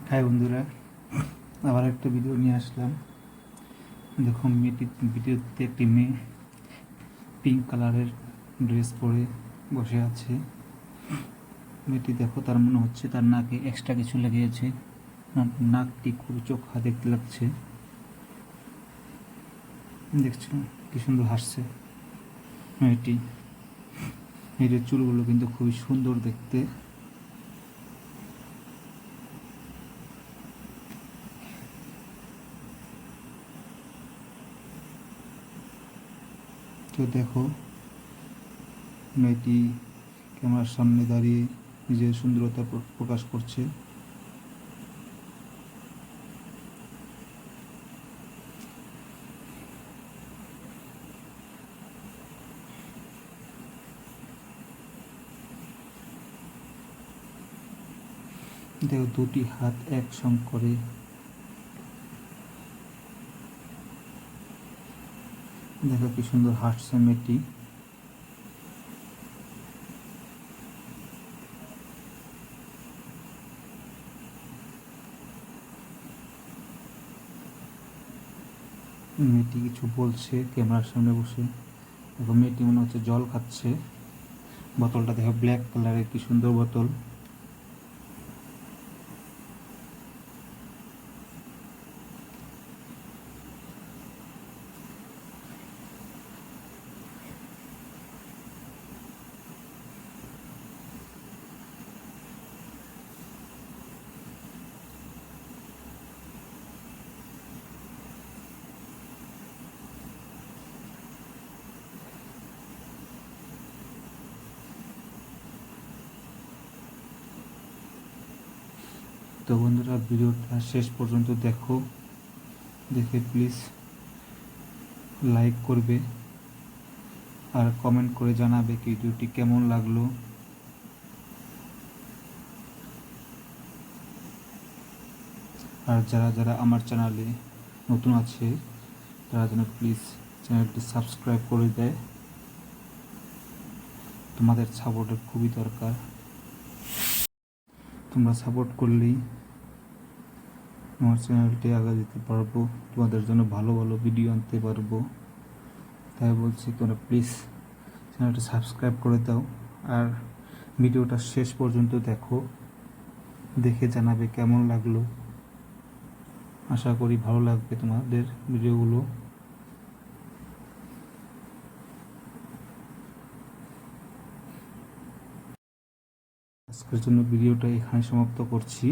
High বন্ধুরা, আবার একটা ভিডিও নিয়ে আসলাম। দেখুন ভিডিওতে একটি মেয়ে পিঙ্ক কালারের ড্রেস পরে বসে আছে। মেয়েটি দেখো, তার মনে হচ্ছে তার নাকে এক্সট্রা কিছু লেগেছে। নাকটি খুব চোখা দেখতে লাগছে। দেখছো কি সুন্দর হাসছে মেয়েটি। মেয়েটির চুলগুলো কিন্তু খুবই সুন্দর দেখতে। তো দেখো, মেয়েটি ক্যামেরার সামনে দাঁড়িয়ে নিজের সুন্দরতা প্রকাশ করছে। দেখো, দুটি হাত একসঙ্গে করে দেখো কি সুন্দর হাসছে মেয়েটি। মেয়েটি কিছু বলছে ক্যামেরার সামনে বসে। দেখো, মেয়েটি মনে হচ্ছে জল খাচ্ছে। বোতলটা দেখো ব্ল্যাক কালারের, কি সুন্দর বোতল। তো বন্ধুরা, ভিডিওটা শেষ পর্যন্ত দেখো, দেখে প্লিজ লাইক করবে আর কমেন্ট করে জানাবে কি ভিডিওটি কেমন লাগলো। আর যারা যারা আমার চ্যানেলে নতুন আছে তারা যেন প্লিজ চ্যানেলটি সাবস্ক্রাইব করে দেয়। তোমাদের সাপোর্টের খুবই দরকার। তোমরা সাপোর্ট করলেই আমার চ্যানেলটি আগে যেতে পারবো, তোমাদের জন্য ভালো ভালো ভিডিও আনতে পারবো। তাই বলছি, তোমরা প্লিজ চ্যানেলটি সাবস্ক্রাইব করে দাও আর ভিডিওটা শেষ পর্যন্ত দেখো, দেখে জানাবে কেমন লাগলো। আশা করি ভালো লাগবে তোমাদের ভিডিওগুলো। আজকের জন্য ভিডিওটা এখানে সমাপ্ত করছি।